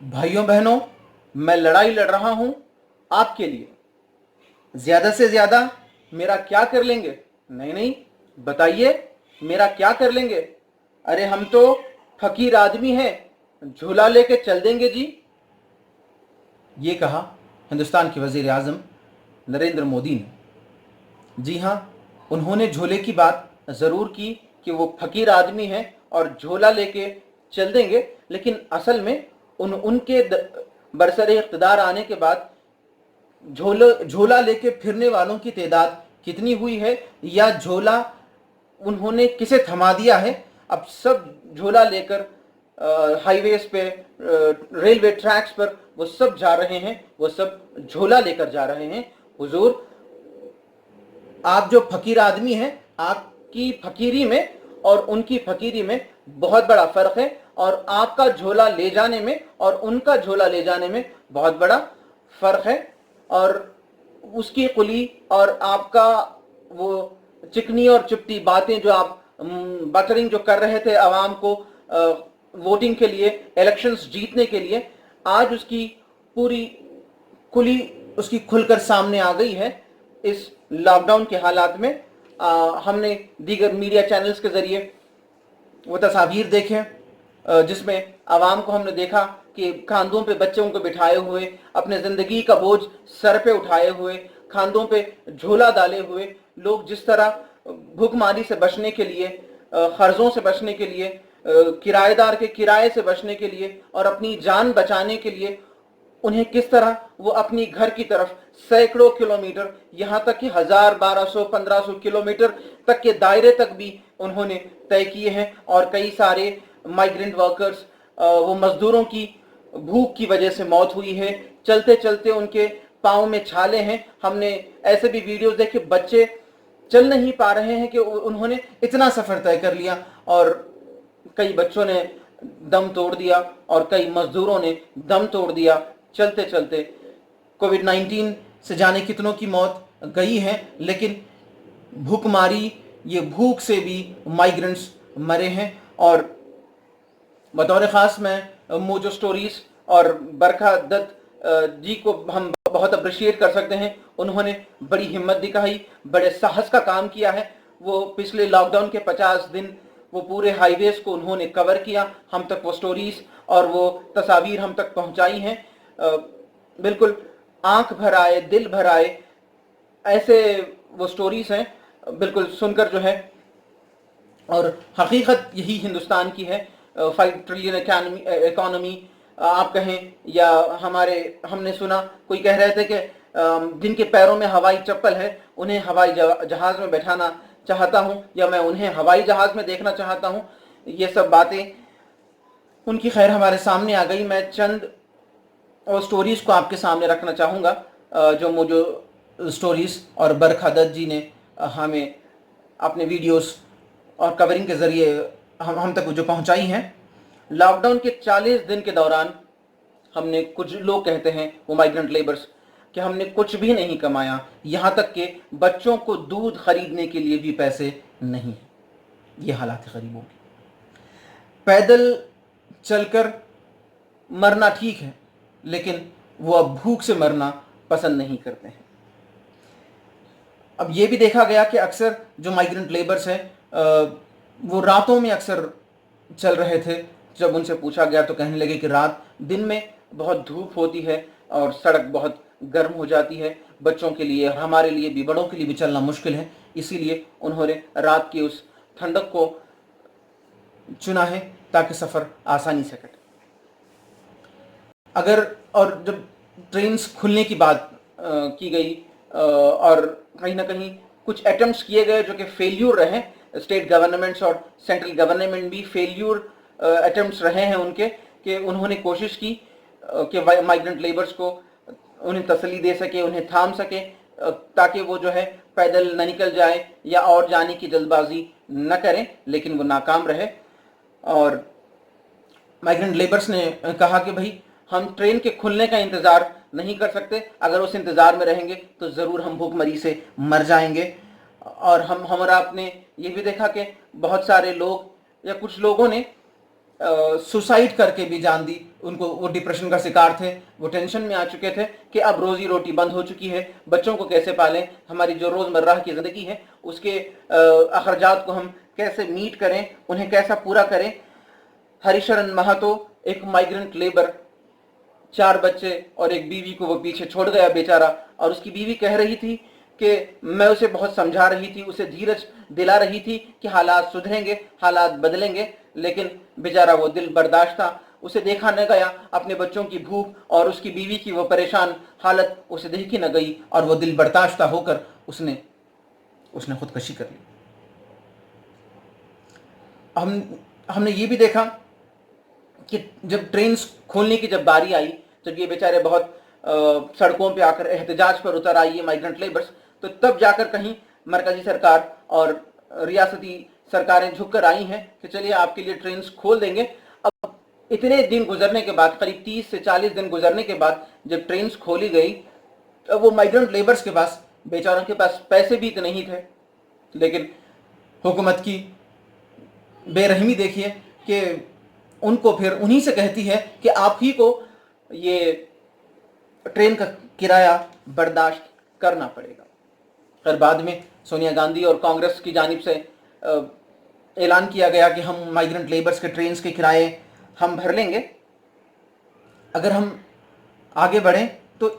भाइयों बहनों, मैं लड़ाई लड़ रहा हूं आपके लिए। ज्यादा से ज्यादा मेरा क्या कर लेंगे? नहीं नहीं, बताइए मेरा क्या कर लेंगे? अरे हम तो फकीर आदमी हैं, झूला लेके चल देंगे जी। ये कहा हिंदुस्तान के वजीर आजम नरेंद्र मोदी ने। जी हाँ, उन्होंने झोले की बात ज़रूर की कि वो फकीर आदमी हैं और झोला लेके चल देंगे, लेकिन असल में उनके बरसरे इक़्तिदार आने के बाद झोला लेके फिरने वालों की तादाद कितनी हुई है, या झोला उन्होंने किसे थमा दिया है। अब सब झोला लेकर हाईवेज पे, रेलवे ट्रैक्स पर वो सब जा रहे हैं, वो सब झोला लेकर जा रहे हैं। हुजूर, आप जो फकीर आदमी हैं, आपकी फकीरी में और उनकी फकीरी में बहुत बड़ा फर्क है, और आपका झोला ले जाने में और उनका झोला ले जाने में बहुत बड़ा फर्क है। और उसकी कुली और आपका वो चिकनी और चुपटी बातें जो आप बटरिंग जो कर रहे थे आवाम को वोटिंग के लिए, इलेक्शंस जीतने के लिए, आज उसकी पूरी कुली उसकी खुलकर सामने आ गई है। इस लॉकडाउन के हालात में हमने दीगर मीडिया चैनल्स के ज़रिए वो तस्वीर देखे जिसमें आवाम को हमने देखा कि खांदों पे बच्चों को बिठाए हुए, अपने ज़िंदगी का बोझ सर पे उठाए हुए, खांदों पे झोला डाले हुए लोग जिस तरह भूखमारी से बचने के लिए, कर्ज़ों से बचने के लिए, किराएदार के किराए से बचने के लिए और अपनी जान बचाने के लिए, उन्हें किस तरह वो अपनी घर की तरफ सैकड़ों किलोमीटर, यहाँ तक कि 1000, 1200, 1500 किलोमीटर तक के दायरे तक भी उन्होंने तय किए हैं। और कई सारे माइग्रेंट वर्कर्स, वो मजदूरों की भूख की वजह से मौत हुई है, चलते चलते उनके पाँव में छाले हैं। हमने ऐसे भी वीडियोस देखे, बच्चे चल नहीं पा रहे हैं कि उन्होंने इतना सफ़र तय कर लिया, और कई बच्चों ने दम तोड़ दिया और कई मजदूरों ने दम तोड़ दिया चलते चलते। कोविड-19 से जाने कितनों की मौत गई है, लेकिन भूखमारी, ये भूख से भी माइग्रेंट्स मरे हैं। और बतौर ख़ास मैं मोजो स्टोरीज़ और बरखा दत्त जी को हम बहुत अप्रिशिएट कर सकते हैं। उन्होंने बड़ी हिम्मत दिखाई, बड़े साहस का काम किया है। वो पिछले लॉकडाउन के 50 दिन वो पूरे हाईवेज़ को उन्होंने कवर किया, हम तक वो स्टोरीज़ और वो तस्वीर हम तक पहुंचाई हैं। बिल्कुल आंख भर आए, दिल भर आए, ऐसे वो स्टोरीज़ हैं, बिल्कुल सुनकर जो है। और हकीकत यही हिंदुस्तान की है। 5 ट्रिलियन इकॉनमी आप कहें, या हमने सुना कोई कह रहे थे कि जिनके पैरों में हवाई चप्पल है उन्हें हवाई जहाज़ में बैठाना चाहता हूं, या मैं उन्हें हवाई जहाज़ में देखना चाहता हूं। ये सब बातें उनकी खैर हमारे सामने आ गई। मैं चंद और स्टोरीज़ को आपके सामने रखना चाहूँगा जो मुझे स्टोरीज़ और बरखा दत्त जी ने हमें अपने वीडियोस और कवरिंग के ज़रिए हम तक जो पहुँचाई हैं। लॉकडाउन के 40 दिन के दौरान हमने, कुछ लोग कहते हैं वो माइग्रेंट लेबर्स, कि हमने कुछ भी नहीं कमाया, यहाँ तक कि बच्चों को दूध खरीदने के लिए भी पैसे नहीं हैं। ये हालात है गरीबों के। पैदल चलकर मरना ठीक है, लेकिन वो अब भूख से मरना पसंद नहीं करते हैं। अब ये भी देखा गया कि अक्सर जो माइग्रेंट लेबर्स हैं वो रातों में अक्सर चल रहे थे। जब उनसे पूछा गया तो कहने लगे कि दिन में बहुत धूप होती है और सड़क बहुत गर्म हो जाती है, बच्चों के लिए, हमारे लिए भी, बड़ों के लिए भी चलना मुश्किल है, इसीलिए उन्होंने रात की उस ठंडक को चुना है ताकि सफ़र आसानी से कटे। और जब ट्रेन्स खुलने की बात की गई और कहीं ना कहीं कुछ अटेम्प्ट्स किए गए जो कि फेल्यूर रहे, स्टेट गवर्नमेंट्स और सेंट्रल गवर्नमेंट भी फेल्यूर अटेम्प्ट्स रहे हैं उनके, कि उन्होंने कोशिश की कि माइग्रेंट लेबर्स को उन्हें तसल्ली दे सके, उन्हें थाम सके, ताकि वो जो है पैदल न निकल जाए या और जाने की जल्दबाजी न करें, लेकिन वो नाकाम रहे। और माइग्रेंट लेबर्स ने कहा कि भाई हम ट्रेन के खुलने का इंतज़ार नहीं कर सकते, अगर उस इंतज़ार में रहेंगे तो ज़रूर हम भूखमरी से मर जाएंगे। और हमारा आपने ये भी देखा कि बहुत सारे लोग या कुछ लोगों ने सुसाइड करके भी जान दी। उनको, वो डिप्रेशन का शिकार थे, वो टेंशन में आ चुके थे कि अब रोजी रोटी बंद हो चुकी है, बच्चों को कैसे पालें, हमारी जो रोज़मर्रा की ज़िंदगी है उसके अखराजात को हम कैसे मीट करें, उन्हें कैसा पूरा करें। हरिशरण महतो एक माइग्रेंट लेबर, 4 बच्चे और एक बीवी को वो पीछे छोड़ गया बेचारा, और उसकी बीवी कह रही थी कि मैं उसे बहुत समझा रही थी, उसे धीरज दिला रही थी कि हालात सुधरेंगे, हालात बदलेंगे, लेकिन बेचारा वो दिल बर्दाश्त था। उसे देखा न गया, अपने बच्चों की भूख और उसकी बीवी की वो परेशान हालत उसे देखी न गई, और वो दिल बर्दाश्त होकर उसने खुदकशी कर ली। हमने ये भी देखा कि जब ट्रेन खोलने की जब बारी आई, जब ये बेचारे बहुत सड़कों पे आकर एहतजाज पर उतर आई, ये माइग्रेंट लेबर्स, तो तब जाकर कहीं मरकजी सरकार और रियासती सरकारें झुककर आई हैं कि चलिए आपके लिए ट्रेन खोल देंगे। अब इतने दिन गुजरने के बाद, करीब 30 से 40 दिन गुजरने के बाद जब ट्रेन खोली गई, तो वो माइग्रेंट लेबर्स के पास, बेचारों के पास पैसे भी तो नहीं थे, लेकिन हुकूमत की बेरहमी देखिए कि उनको फिर उन्हीं से कहती है कि आप ही को ये ट्रेन का किराया बर्दाश्त करना पड़ेगा। फिर बाद में सोनिया गांधी और कांग्रेस की जानिब से ऐलान किया गया कि हम माइग्रेंट लेबर्स के ट्रेन के किराए हम भर लेंगे। अगर हम आगे बढ़ें तो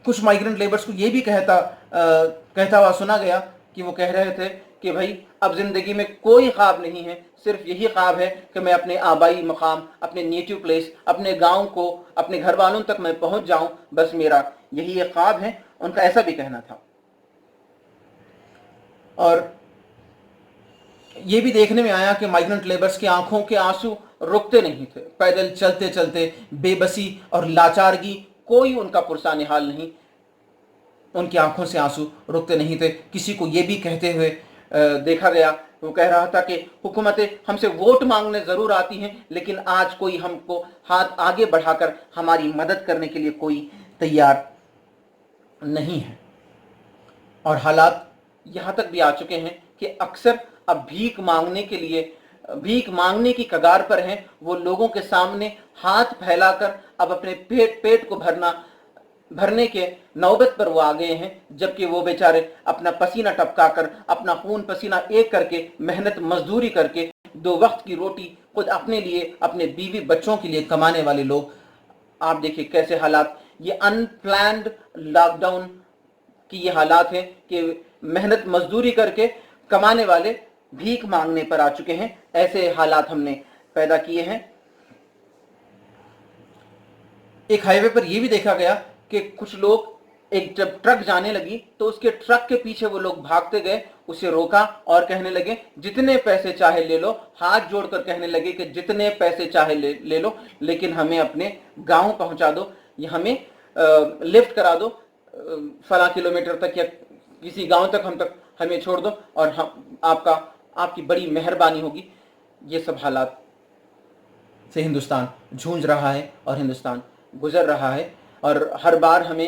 कुछ माइग्रेंट लेबर्स को ये भी कहता हुआ सुना गया कि वो कह रहे थे कि भाई अब ज़िंदगी में कोई ख्वाब नहीं है, सिर्फ यही ख्वाब है कि मैं अपने आबाई मकाम, अपने नेटिव प्लेस, अपने गांव को, अपने घर वालों तक मैं पहुंच जाऊं, बस मेरा यही एक ख्वाब है। उनका ऐसा भी कहना था। और ये भी देखने में आया कि माइग्रेंट लेबर्स की आंखों के आंसू रुकते नहीं थे। पैदल चलते चलते बेबसी और लाचारगी, कोई उनका पुरसान हाल नहीं, उनकी आंखों से आंसू रुकते नहीं थे। किसी को ये भी कहते हुए देखा गया, वो कह रहा था कि हुकूमतें हमसे वोट मांगने ज़रूर आती हैं, लेकिन आज कोई हमको हाथ आगे बढ़ाकर हमारी मदद करने के लिए कोई तैयार नहीं है। और हालात यहाँ तक भी आ चुके हैं कि अक्सर अब भीख मांगने की कगार पर हैं वो, लोगों के सामने हाथ फैलाकर अब अपने पेट को भरने के नौबत पर वो आ गए हैं, जबकि वो बेचारे अपना पसीना टपकाकर, अपना खून पसीना एक करके, मेहनत मजदूरी करके 2 वक्त की रोटी खुद अपने लिए, अपने बीवी बच्चों के लिए कमाने वाले लोग। आप देखिए कैसे हालात, ये अनप्लान्ड लॉकडाउन की ये हालात हैं कि मेहनत मजदूरी करके कमाने वाले भीख मांगने पर आ चुके हैं। ऐसे हालात हमने पैदा किए हैं। एक हाईवे पर यह भी देखा गया कि कुछ लोग, एक जब ट्रक जाने लगी तो उसके ट्रक के पीछे वो लोग भागते गए, उसे रोका और कहने लगे जितने पैसे चाहे ले लो, हाथ जोड़कर कहने लगे कि जितने पैसे चाहे ले लो, लेकिन हमें अपने गांव पहुंचा दो, या हमें लिफ्ट करा दो, फला किलोमीटर तक या किसी गांव तक हमें छोड़ दो, और हम आपकी बड़ी मेहरबानी होगी। ये सब हालात से हिंदुस्तान जूझ रहा है और हिंदुस्तान गुजर रहा है। और हर बार हमें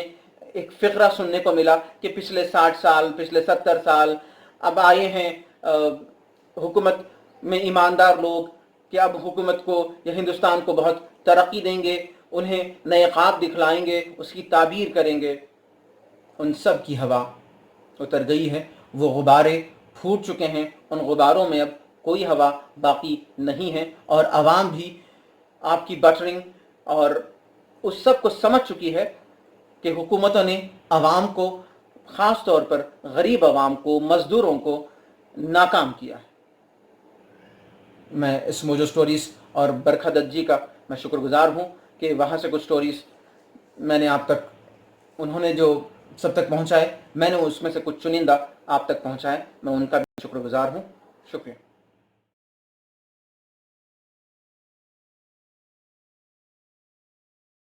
एक फ़िक्रा सुनने को मिला कि पिछले 60 साल, पिछले 70 साल अब आए हैं हुकूमत में ईमानदार लोग कि अब हुकूमत को या हिंदुस्तान को बहुत तरक्की देंगे, उन्हें नए ख्वाब दिखलाएंगे, उसकी ताबीर करेंगे। उन सब की हवा उतर गई है, वो गुब्बारे फूट चुके हैं, उन गुब्बारों में अब कोई हवा बाकी नहीं है। और आवाम भी आपकी बटरिंग और उस सब को समझ चुकी है कि हुकूमतों ने आवाम को, ख़ास तौर पर गरीब आवाम को, मज़दूरों को नाकाम किया है। मैं इस मोजो स्टोरीज़ और बरखा दत्त जी का मैं शुक्रगुज़ार हूँ कि वहाँ से कुछ स्टोरीज़ मैंने आप तक, उन्होंने जो सब तक पहुँचाए, मैंने उसमें से कुछ चुनिंदा आप तक पहुँचाए, मैं उनका भी शुक्रगुज़ार हूँ। शुक्रिया।